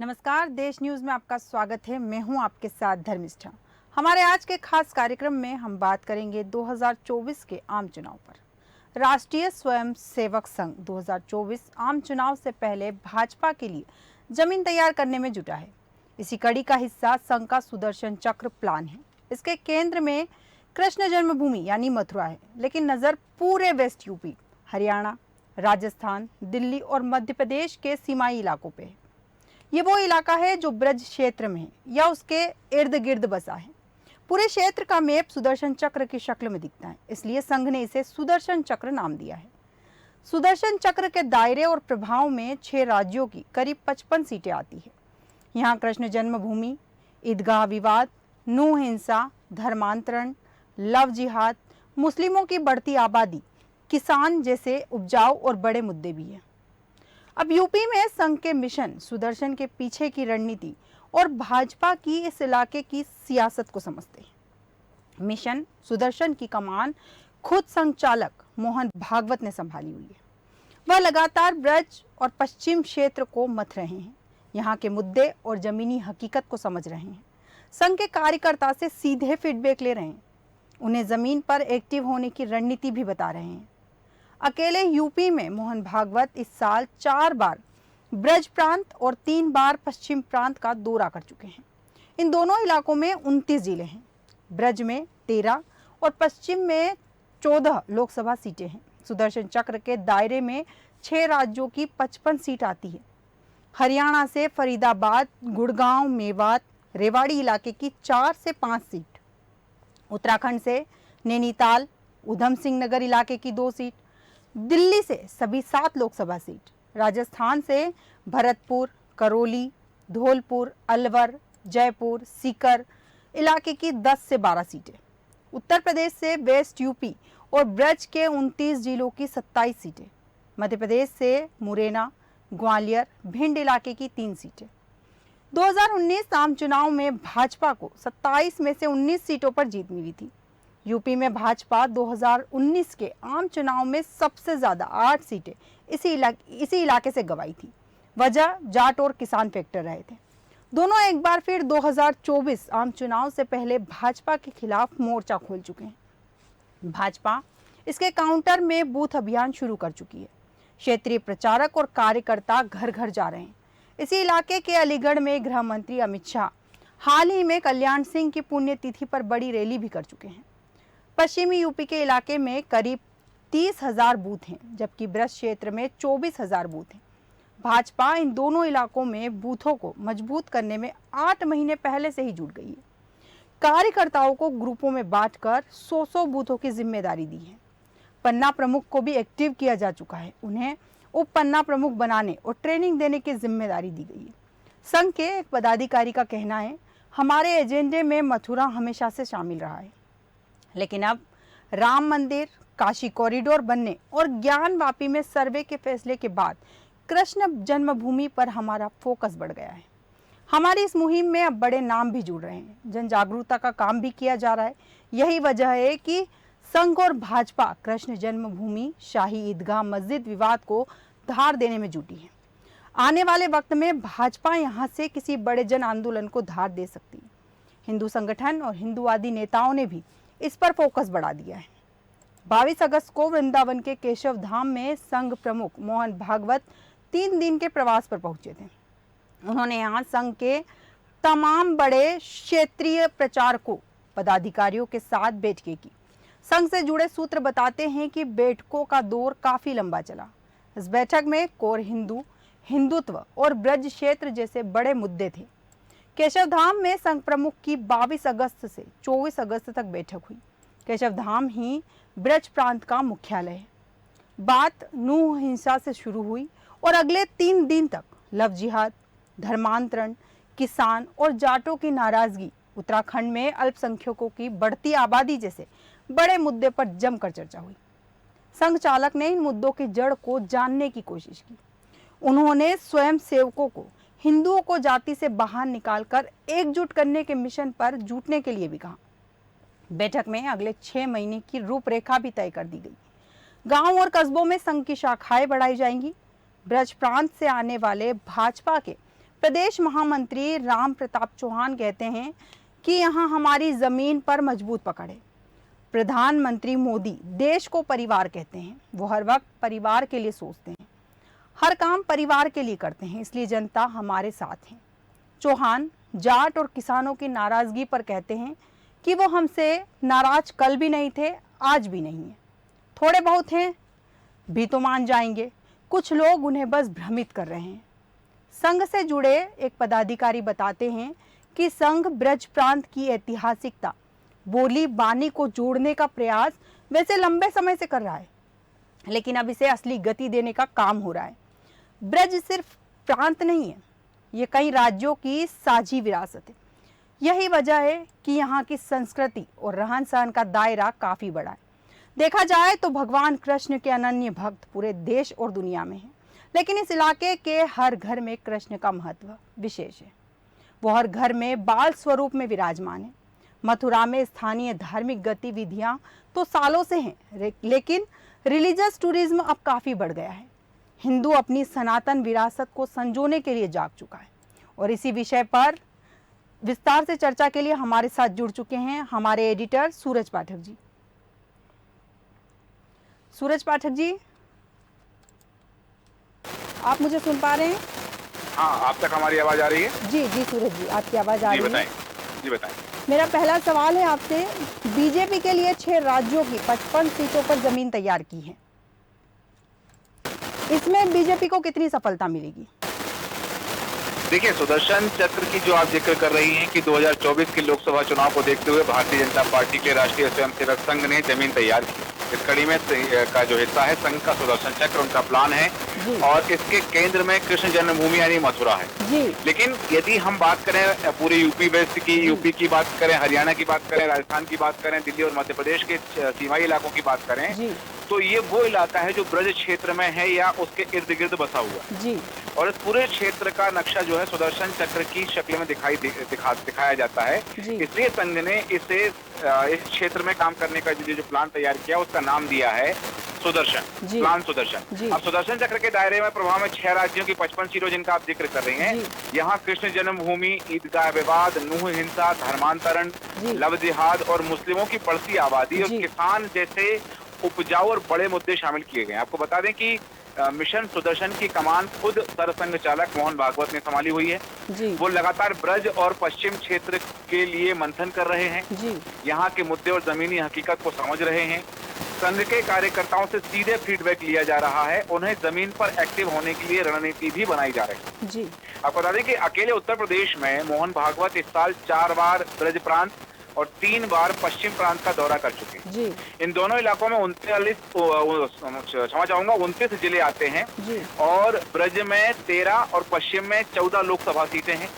नमस्कार, देश न्यूज में आपका स्वागत है। मैं हूं आपके साथ धर्मिष्ठा। हमारे आज के खास कार्यक्रम में हम बात करेंगे 2024 के आम चुनाव पर। राष्ट्रीय स्वयंसेवक संघ 2024 आम चुनाव से पहले भाजपा के लिए जमीन तैयार करने में जुटा है। इसी कड़ी का हिस्सा संघ का सुदर्शन चक्र प्लान है। इसके केंद्र में कृष्ण जन्मभूमि यानी मथुरा है, लेकिन नजर पूरे वेस्ट यूपी, हरियाणा, राजस्थान, दिल्ली और मध्य प्रदेश के सीमाई इलाकों पे है। ये वो इलाका है जो ब्रज क्षेत्र में है या उसके इर्द गिर्द बसा है। पूरे क्षेत्र का मैप सुदर्शन चक्र की शक्ल में दिखता है, इसलिए संघ ने इसे सुदर्शन चक्र नाम दिया है। सुदर्शन चक्र के दायरे और प्रभाव में 6 राज्यों की करीब 55 सीटें आती है। यहाँ कृष्ण जन्मभूमि, ईदगाह विवाद, नूह हिंसा, धर्मांतरण, लव जिहाद, मुस्लिमों की बढ़ती आबादी, किसान जैसे उपजाऊ और बड़े मुद्दे भी हैं। अब यूपी में संघ के मिशन सुदर्शन के पीछे की रणनीति और भाजपा की इस इलाके की सियासत को समझते हैं। मिशन सुदर्शन की कमान खुद संचालक मोहन भागवत ने संभाली हुई है। वह लगातार ब्रज और पश्चिम क्षेत्र को मथ रहे हैं, यहाँ के मुद्दे और जमीनी हकीकत को समझ रहे हैं। संघ के कार्यकर्ता से सीधे फीडबैक ले रहे हैं, उन्हें जमीन पर एक्टिव होने की रणनीति भी बता रहे हैं। अकेले यूपी में मोहन भागवत इस साल 4 बार ब्रज प्रांत और 3 बार पश्चिम प्रांत का दौरा कर चुके हैं। इन दोनों इलाकों में 29 जिले हैं। ब्रज में 13 और पश्चिम में 14 लोकसभा सीटें हैं। सुदर्शन चक्र के दायरे में 6 राज्यों की 55 सीट आती है। हरियाणा से फरीदाबाद, गुड़गांव, मेवात, रेवाड़ी इलाके की 4 से 5 सीट, उत्तराखंड से नैनीताल, उधम सिंह नगर इलाके की 2 सीट, दिल्ली से सभी 7 लोकसभा सीट, राजस्थान से भरतपुर, करौली, धौलपुर, अलवर, जयपुर, सीकर इलाके की 10 से 12 सीटें, उत्तर प्रदेश से वेस्ट यूपी और ब्रज के 29 जिलों की 27 सीटें, मध्य प्रदेश से मुरैना, ग्वालियर, भिंड इलाके की 3 सीटें। 2019 आम चुनाव में भाजपा को 27 में से 19 सीटों पर जीत मिली थी। यूपी में भाजपा 2019 के आम चुनाव में सबसे ज्यादा 8 सीटें इसी इलाके से गंवाई थी। वजह जाट और किसान फैक्टर रहे थे। दोनों एक बार फिर 2024 आम चुनाव से पहले भाजपा के खिलाफ मोर्चा खोल चुके हैं। भाजपा इसके काउंटर में बूथ अभियान शुरू कर चुकी है। क्षेत्रीय प्रचारक और कार्यकर्ता घर घर जा रहे हैं। इसी इलाके के अलीगढ़ में गृह मंत्री अमित शाह हाल ही में कल्याण सिंह की पुण्यतिथि पर बड़ी रैली भी कर चुके हैं। पश्चिमी यूपी के इलाके में करीब 30,000 बूथ हैं, जबकि ब्रज क्षेत्र में 24,000 बूथ हैं। भाजपा इन दोनों इलाकों में बूथों को मजबूत करने में 8 महीने पहले से ही जुट गई है। कार्यकर्ताओं को ग्रुपों में बांटकर 100 बूथों की जिम्मेदारी दी है। पन्ना प्रमुख को भी एक्टिव किया जा चुका है। उन्हें उप पन्ना प्रमुख बनाने और ट्रेनिंग देने की जिम्मेदारी दी गई है। संघ के एक पदाधिकारी का कहना है, हमारे एजेंडे में मथुरा हमेशा से शामिल रहा है, लेकिन अब राम मंदिर, काशी कॉरिडोर बनने और ज्ञानवापी में सर्वे के फैसले के बाद कृष्ण जन्मभूमि पर हमारा फोकस बढ़ गया है। हमारी इस मुहिम में अब बड़े नाम भी जुड़ रहे हैं, जन जागरूकता का काम भी किया जा रहा है। यही वजह है कि संघ और भाजपा कृष्ण जन्मभूमि, शाही ईदगाह मस्जिद विवाद को धार देने में जुटी है। आने वाले वक्त में भाजपा यहां से किसी बड़े जन आंदोलन को धार दे सकती है। हिंदू संगठन और हिंदूवादी नेताओं ने भी इस पर फोकस बढ़ा दिया है। 22 अगस्त को वृंदावन के केशव धाम में संघ प्रमुख मोहन भागवत 3 दिन के प्रवास पर पहुंचे थे। उन्होंने यहाँ संघ के तमाम बड़े क्षेत्रीय प्रचारकों, पदाधिकारियों के साथ बैठकें की। संघ से जुड़े सूत्र बताते हैं कि बैठकों का दौर काफी लंबा चला। इस बैठक में कोर हिंदू, हिंदुत्व और ब्रज क्षेत्र जैसे बड़े मुद्दे थे। केशव धाम में संघ प्रमुख की 22 अगस्त से 24 अगस्त तक बैठक हुई। केशव धाम ही ब्रज प्रांत का मुख्यालय है। बात नूह हिंसा से शुरू हुई और अगले 3 दिन तक लव जिहाद, धर्मांतरण, किसान और जाटों की नाराजगी, उत्तराखंड में अल्पसंख्यकों की बढ़ती आबादी जैसे बड़े मुद्दे पर जमकर चर्चा हुई। संघ चालक ने इन मुद्दों की जड़ को जानने की कोशिश की। उन्होंने स्वयं सेवकों को हिंदुओं को जाति से बाहर निकालकर एकजुट करने के मिशन पर जुटने के लिए भी कहा। बैठक में अगले 6 महीने की रूपरेखा भी तय कर दी गई। गांव और कस्बों में संघ की शाखाएं बढ़ाई जाएंगी। ब्रज प्रांत से आने वाले भाजपा के प्रदेश महामंत्री राम प्रताप चौहान कहते हैं कि यहाँ हमारी जमीन पर मजबूत पकड़ है। प्रधानमंत्री मोदी देश को परिवार कहते हैं। वो हर वक्त परिवार के लिए सोचते हैं, हर काम परिवार के लिए करते हैं, इसलिए जनता हमारे साथ है। चौहान जाट और किसानों की नाराजगी पर कहते हैं कि वो हमसे नाराज कल भी नहीं थे, आज भी नहीं है। थोड़े बहुत हैं भी तो मान जाएंगे, कुछ लोग उन्हें बस भ्रमित कर रहे हैं। संघ से जुड़े एक पदाधिकारी बताते हैं कि संघ ब्रज प्रांत की ऐतिहासिकता, बोली बानी को जोड़ने का प्रयास वैसे लंबे समय से कर रहा है, लेकिन अब इसे असली गति देने का काम हो रहा है। ब्रज सिर्फ प्रांत नहीं है, ये कई राज्यों की साझी विरासत है। यही वजह है कि यहाँ की संस्कृति और रहन सहन का दायरा काफी बड़ा है। देखा जाए तो भगवान कृष्ण के अनन्य भक्त पूरे देश और दुनिया में हैं, लेकिन इस इलाके के हर घर में कृष्ण का महत्व विशेष है। वो हर घर में बाल स्वरूप में विराजमान है। मथुरा में स्थानीय धार्मिक गतिविधियां तो सालों से हैं, लेकिन रिलीजियस टूरिज्म अब काफी बढ़ गया है। हिंदू अपनी सनातन विरासत को संजोने के लिए जाग चुका है। और इसी विषय पर विस्तार से चर्चा के लिए हमारे साथ जुड़ चुके हैं हमारे एडिटर सूरज पाठक जी। सूरज पाठक जी, आप मुझे सुन पा रहे हैं? हाँ, आप तक हमारी आवाज आ रही है? जी जी सूरज जी, आपकी आवाज आ रही है। जी बताएं। मेरा पहला सवाल है आपसे, बीजेपी के लिए 6 राज्यों की 55 सीटों पर जमीन तैयार की है, इसमें बीजेपी को कितनी सफलता मिलेगी? देखिए, सुदर्शन चक्र की जो आप जिक्र कर रही हैं कि 2024 के लोकसभा चुनाव को देखते हुए भारतीय जनता पार्टी के राष्ट्रीय स्वयंसेवक संघ ने जमीन तैयार की। इस कड़ी में का जो हिस्सा है संघ का सुदर्शन चक्र, उनका प्लान है और इसके केंद्र में कृष्ण जन्मभूमि यानी मथुरा है। लेकिन यदि हम बात करें पूरे यूपी वेस्ट की, यूपी की बात करें, हरियाणा की बात करें, राजस्थान की बात करें, दिल्ली और मध्य प्रदेश के सीमाई इलाकों की बात करें, तो ये वो इलाका है जो ब्रज क्षेत्र में है या उसके इर्द गिर्द बसा हुआ है। और इस पूरे क्षेत्र का नक्शा जो है सुदर्शन चक्र की शक्ल में दिखाया जाता है। इसलिए संघ ने इसे इस क्षेत्र में काम करने का जो प्लान तैयार किया, उसका नाम दिया है सुदर्शन, प्लान सुदर्शन। अब सुदर्शन चक्र के दायरे में प्रभाव में 6 राज्यों की 55 सीटों जिनका आप जिक्र कर रहे हैं। यहाँ कृष्ण जन्मभूमि, ईदगाह विवाद, नूह हिंसा, धर्मांतरण, लव जिहाद और मुस्लिमों की बढ़ती आबादी और किसान जैसे उपजाऊ और बड़े मुद्दे शामिल किए गए। आपको बता दें कि मिशन सुदर्शन की कमान खुद सरसंघ चालक मोहन भागवत ने संभाली हुई है। वो लगातार ब्रज और पश्चिम क्षेत्र के लिए मंथन कर रहे हैं, यहाँ के मुद्दे और जमीनी हकीकत को समझ रहे हैं। संघ के कार्यकर्ताओं से सीधे फीडबैक लिया जा रहा है, उन्हें जमीन पर एक्टिव होने के लिए रणनीति भी बनाई जा रही है। आपको बता दें कि अकेले उत्तर प्रदेश में मोहन भागवत इस साल 4 बार ब्रज प्रांत और 3 बार पश्चिम प्रांत का दौरा कर चुके हैं। इन दोनों इलाकों में 29 जिले आते हैं और ब्रज में 13 और पश्चिम में 14 लोकसभा सीटें हैं।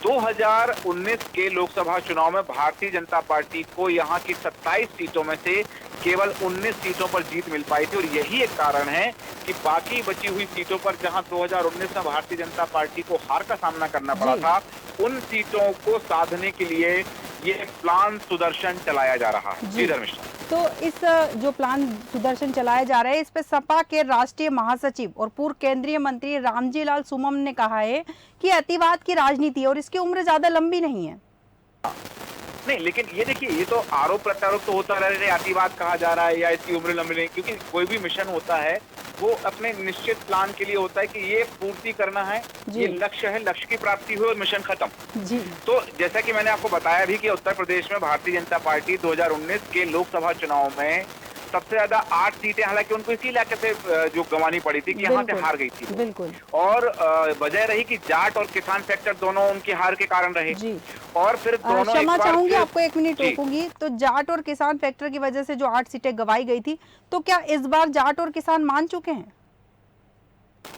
2019 के लोकसभा चुनाव में भारतीय जनता पार्टी को यहाँ की 27 सीटों में से केवल 19 सीटों पर जीत मिल पाई थी और यही एक कारण है कि बाकी बची हुई सीटों पर जहां 2019 में भारतीय जनता पार्टी को हार का सामना करना पड़ा था, उन सीटों को साधने के लिए ये प्लान सुदर्शन चलाया जा रहा है। जी धर्मिष्ठा, तो इस जो प्लान सुदर्शन चलाया जा रहा है, इस पे सपा के राष्ट्रीय महासचिव और पूर्व केंद्रीय मंत्री रामजी लाल सुमन ने कहा है कि अतिवाद की राजनीति और इसकी उम्र ज्यादा लंबी नहीं है। नहीं, लेकिन ये देखिए, ये तो आरोप प्रत्यारोप तो होता रह रहा है, अतिवाद कहा जा रहा है या इसकी उम्र लंबी नहीं, क्योंकि कोई भी मिशन होता है वो अपने निश्चित प्लान के लिए होता है कि ये पूर्ति करना है, ये लक्ष्य है, लक्ष्य की प्राप्ति हुई और मिशन खत्म। तो जैसा कि मैंने आपको बताया भी कि उत्तर प्रदेश में भारतीय जनता पार्टी 2019 के लोकसभा चुनाव में सबसे ज्यादा 8 सीटें, हालांकि उनको इसी इलाके से जो गंवानी पड़ी थी कि यहाँ से हार गई थी। बिल्कुल। और वजह रही कि जाट और किसान फैक्टर दोनों उनकी हार के कारण रहे। और फिर दोनों क्षमा चाहूंगी, आपको 1 मिनट रोकूंगी। तो जाट और किसान फैक्टर की वजह से जो 8 सीटें गंवाई गई थी, तो क्या इस बार जाट और किसान मान चुके हैं?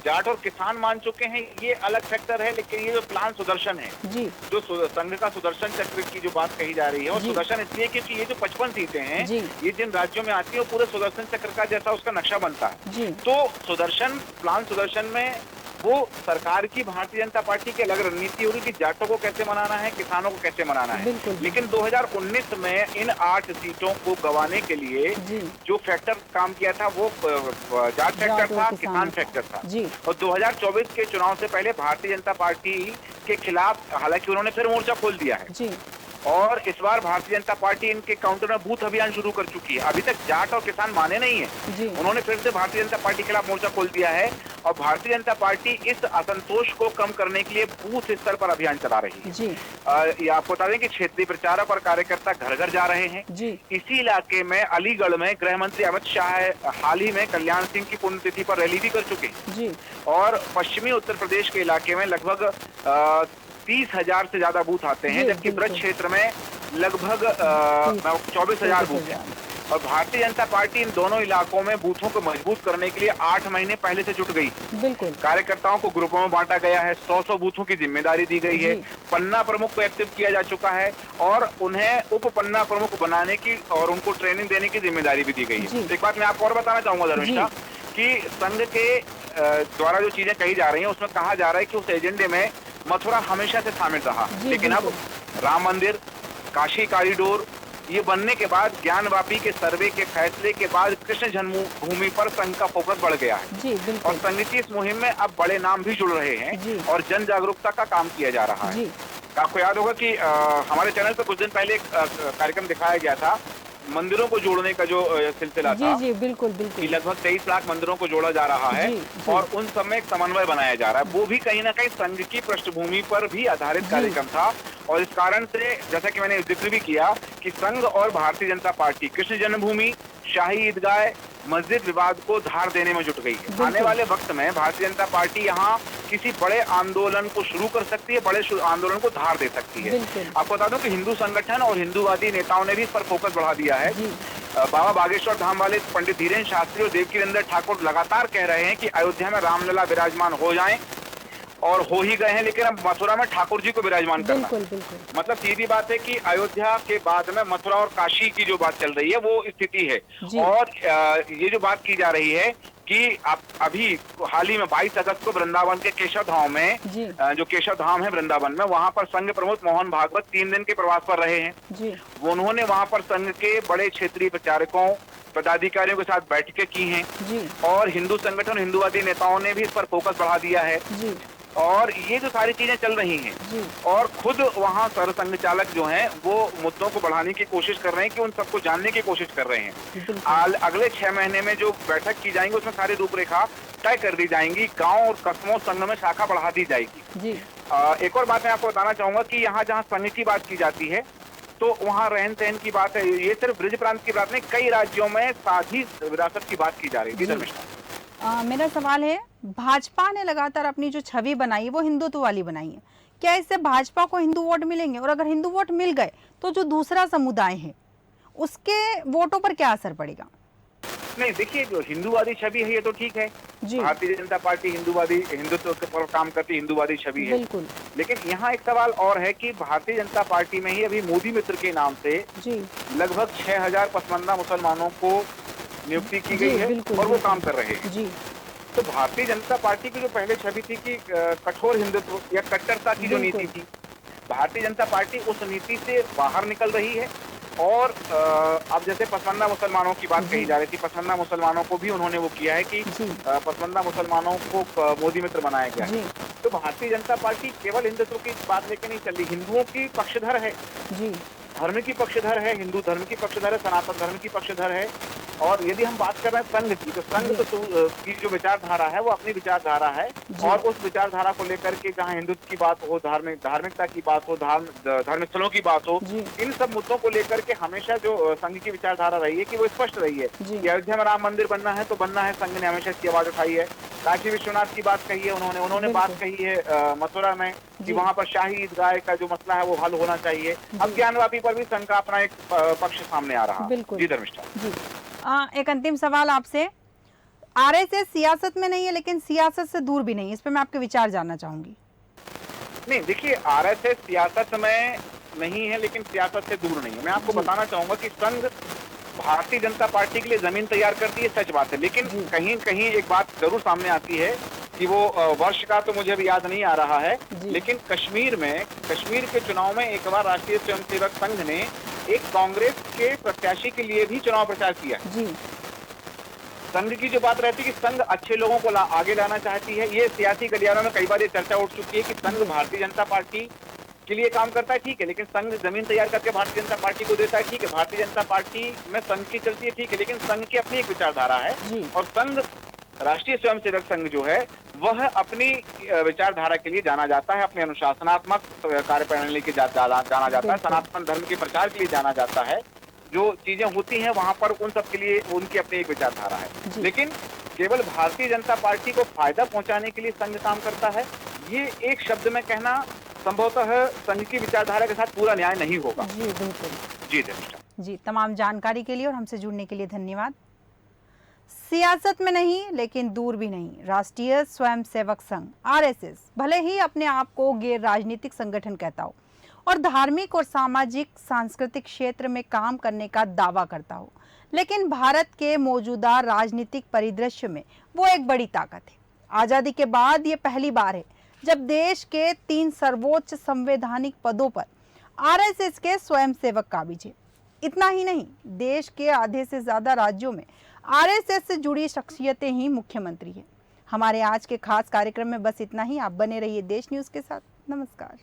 जाट और किसान मान चुके हैं, ये अलग फैक्टर है, लेकिन ये जो प्लान सुदर्शन है, जो संघ का सुदर्शन चक्र की जो बात कही जा रही है, और सुदर्शन इसलिए क्योंकि ये जो 55 सीटें हैं, ये जिन राज्यों में आती है वो पूरे सुदर्शन चक्र का जैसा उसका नक्शा बनता है। तो सुदर्शन, प्लान सुदर्शन में वो सरकार की भारतीय जनता पार्टी की अलग रणनीति होगी कि जाटों को कैसे मनाना है, किसानों को कैसे मनाना है। बिल्कुल। लेकिन 2019 में इन 8 सीटों को गंवाने के लिए जी। जो फैक्टर काम किया था वो जाट फैक्टर था, किसान फैक्टर था। जी। और 2024 के चुनाव से पहले भारतीय जनता पार्टी के खिलाफ हालांकि उन्होंने फिर मोर्चा खोल दिया है। जी। और इस बार भारतीय जनता पार्टी इनके काउंटर में बूथ अभियान शुरू कर चुकी है। अभी तक जाट और किसान माने नहीं है। जी। उन्होंने फिर से भारतीय जनता पार्टी के खिलाफ मोर्चा खोल दिया है और भारतीय जनता पार्टी इस असंतोष को कम करने के लिए बूथ स्तर पर अभियान चला रही है। जी। ये आपको बता दें कि क्षेत्रीय प्रचारक और कार्यकर्ता घर घर जा रहे हैं। जी। इसी इलाके में अलीगढ़ में गृह मंत्री अमित शाह हाल ही में कल्याण सिंह की पुण्यतिथि पर रैली भी कर चुके हैं। जी। और पश्चिमी उत्तर प्रदेश के इलाके में लगभग 30,000 से ज्यादा बूथ आते हैं, जबकि ब्रज क्षेत्र में लगभग 24,000 बूथ हैं। और भारतीय जनता पार्टी इन दोनों इलाकों में बूथों को मजबूत करने के लिए 8 महीने पहले से जुट गई। बिल्कुल। कार्यकर्ताओं को ग्रुपों में बांटा गया है, 100 बूथों की जिम्मेदारी दी गई है, पन्ना प्रमुख को एक्टिव किया जा चुका है और उन्हें उप पन्ना प्रमुख बनाने की और उनको ट्रेनिंग देने की जिम्मेदारी भी दी गई है। एक बात मैं आपको और बताना चाहूंगा धर्मिष्ठा कि संघ के द्वारा जो चीजें कही जा रही है उसमें कहा जा रहा है कि उस एजेंडे में मथुरा हमेशा से शामिल रहा, लेकिन अब राम मंदिर, काशी कॉरिडोर ये बनने के बाद, ज्ञानवापी के सर्वे के फैसले के बाद कृष्ण जन्मभूमि पर संघ का फोकस बढ़ गया है। जी, और संघ की इस मुहिम में अब बड़े नाम भी जुड़ रहे हैं और जन जागरूकता का काम किया जा रहा है। आपको याद होगा कि हमारे चैनल पर कुछ दिन पहले एक कार्यक्रम दिखाया गया था, मंदिरों को जोड़ने का जो सिलसिला था। जी, बिल्कुल बिल्कुल। लगभग 23 लाख मंदिरों को जोड़ा जा रहा है और उन सब में एक समन्वय बनाया जा रहा है। वो भी कहीं ना कहीं संघ की पृष्ठभूमि पर भी आधारित कार्यक्रम था और इस कारण से जैसा कि मैंने जिक्र भी किया कि संघ और भारतीय जनता पार्टी कृष्ण जन्मभूमि, शाही ईदगाह, मस्जिद विवाद को धार देने में जुट गई है। आने वाले वक्त में भारतीय जनता पार्टी यहाँ किसी बड़े आंदोलन को शुरू कर सकती है, बड़े आंदोलन को धार दे सकती है। आपको बता दूं कि हिंदू संगठन और हिंदूवादी नेताओं ने भी इस पर फोकस बढ़ा दिया है। बाबा बागेश्वर धाम वाले पंडित धीरेन्द्र शास्त्री और देवकीनंदन ठाकुर लगातार कह रहे हैं कि अयोध्या में रामलला विराजमान हो जाएं और हो ही गए हैं, लेकिन अब मथुरा में ठाकुर जी को विराजमान करना। बिल्कुल। मतलब सीधी बात है कि अयोध्या के बाद में मथुरा और काशी की जो बात चल रही है वो स्थिति है। और ये जो बात की जा रही है कि अभी हाल ही में 22 अगस्त को वृंदावन के केशव धाम में, जो केशव धाम है वृंदावन में, वहां पर संघ प्रमुख मोहन भागवत 3 दिन के प्रवास पर रहे हैं। उन्होंने वहां पर संघ के बड़े क्षेत्रीय प्रचारकों, पदाधिकारियों के साथ बैठकें की हैं और हिंदू संगठन, हिंदूवादी नेताओं ने भी इस पर फोकस बढ़ा दिया है। और ये जो सारी चीजें चल रही हैं और खुद वहाँ सरसंघ चालक जो हैं वो मुद्दों को बढ़ाने की कोशिश कर रहे हैं कि उन सबको जानने की कोशिश कर रहे हैं। अगले 6 महीने में जो बैठक की जाएंगी उसमें सारी रूपरेखा तय कर दी जाएंगी, गांव और कस्बों संघ में शाखा बढ़ा दी जाएगी। एक और बात मैं आपको बताना चाहूंगा कि यहाँ जहाँ संघ की बात की जाती है तो वहाँ रहन सहन की बात है, ये सिर्फ ब्रज प्रांत की बात नहीं, कई राज्यों में साझी विरासत की बात की जा रही है। मेरा सवाल है, भाजपा ने लगातार अपनी जो छवि बनाई है वो हिंदुत्व वाली बनाई है, क्या इससे भाजपा को हिंदू वोट मिलेंगे? और अगर हिंदू वोट मिल गए तो जो दूसरा समुदाय है उसके वोटों पर क्या असर पड़ेगा? नहीं, देखिए जो हिंदूवादी छवि है ये तो ठीक है, भारतीय जनता पार्टी हिंदूवादी, हिंदुत्व पर काम करती हिंदूवादी छवि है। लेकिन यहाँ एक सवाल और है कि भारतीय जनता पार्टी में ही अभी मोदी मित्र के नाम से लगभग 6,000 पसमानदा मुसलमानों को नियुक्ति की गई है और वो काम कर रहे हैं। तो भारतीय जनता पार्टी की जो पहले छवि थी कि कठोर हिंदुत्व या कट्टरता की जो नीति थी, भारतीय जनता पार्टी उस नीति से बाहर निकल रही है। और अब जैसे पसमानदा मुसलमानों की बात कही जा रही थी, पसमानदा मुसलमानों को भी उन्होंने वो किया है कि पसमानदा मुसलमानों को मोदी मित्र बनाया गया है। तो भारतीय जनता पार्टी केवल हिंदुत्व की बात लेकर नहीं चल रही, हिंदुओं की पक्षधर है, धर्म की पक्षधर है, हिंदू धर्म की पक्षधर है, सनातन धर्म की पक्षधर है। और यदि हम बात कर रहे हैं संघ की, तो संघ की जो विचारधारा है वो अपनी विचारधारा है और उस विचारधारा को लेकर के जहाँ हिंदुत्व की बात हो, धार्मिकता की बात हो, धार्मिक स्थलों की बात हो, इन सब मुद्दों को लेकर के हमेशा जो संघ की विचारधारा रही है कि वो स्पष्ट रही है कि अयोध्या में राम मंदिर बनना है तो बनना है। संघ ने हमेशा इसकी आवाज उठाई है। काशी विश्वनाथ की बात कही है उन्होंने बात कही है मथुरा में कि वहाँ पर शाही ईदगाह का जो मसला है वो हल होना चाहिए। अब ज्ञानवापी पर भी संघ का अपना एक पक्ष सामने आ रहा है। जी धर्मिष्ठा, एक अंतिम सवाल आपसे, आरएसएस सियासत में नहीं है लेकिन सियासत से दूर भी नहीं, इस पे मैं आपके विचार जानना चाहूंगी। नहीं, देखिए आरएसएस सियासत में नहीं है लेकिन सियासत से दूर नहीं है। मैं आपको बताना चाहूंगा कि संघ भारतीय जनता पार्टी के लिए जमीन तैयार करती है, सच बात है, लेकिन कहीं कहीं एक बात जरूर सामने आती है कि वो वर्ष का तो मुझे अभी याद नहीं आ रहा है, जी। लेकिन कश्मीर के चुनाव में एक बार राष्ट्रीय स्वयंसेवक संघ ने एक कांग्रेस के प्रत्याशी के लिए भी चुनाव प्रचार किया। जी। संघ की जो बात रहती है कि संघ अच्छे लोगों को आगे लाना चाहती है, ये सियासी गलियारों में कई बार ये चर्चा उठ चुकी है कि संघ भारतीय जनता पार्टी के लिए काम करता है, ठीक है, लेकिन संघ जमीन तैयार करके भारतीय जनता पार्टी को देता है, ठीक है, भारतीय जनता पार्टी में संघ की चलती है, ठीक है, लेकिन संघ की अपनी एक विचारधारा है जी। और संघ राष्ट्रीय स्वयंसेवक संघ जो है वह अपनी विचारधारा के लिए जाना जाता है, अपने अनुशासनात्मक कार्यप्रणाली के जाना जाता है, सनातन धर्म के प्रचार के लिए जाना जाता है। जो चीजें होती हैं वहां पर उन सब के लिए उनकी अपनी एक विचारधारा है, लेकिन केवल भारतीय जनता पार्टी को फायदा पहुंचाने के लिए संघ काम करता है, ये एक शब्द में कहना संभवतः संघ की विचारधारा के साथ पूरा न्याय नहीं होगा। जी बिल्कुल। जी धर्मिष्ठा जी, तमाम जानकारी के लिए और हमसे जुड़ने के लिए धन्यवाद। सियासत में नहीं लेकिन दूर भी नहीं, राष्ट्रीय स्वयंसेवक संघ आरएसएस भले ही अपने आप को गैर राजनीतिक संगठन कहता हो और धार्मिक और सामाजिक सांस्कृतिक क्षेत्र में काम करने का दावा करता हो, लेकिन भारत के मौजूदा राजनीतिक परिदृश्य में वो एक बड़ी ताकत है। आजादी के बाद ये पहली बार है जब देश के 3 सर्वोच्च संवैधानिक पदों पर आरएसएस के स्वयंसेवक काबिज है। इतना ही नहीं, देश के आधे से ज्यादा राज्यों में आरएसएस से जुड़ी शख्सियतें ही मुख्यमंत्री हैं। हमारे आज के खास कार्यक्रम में बस इतना ही। आप बने रहिए देश न्यूज के साथ। नमस्कार।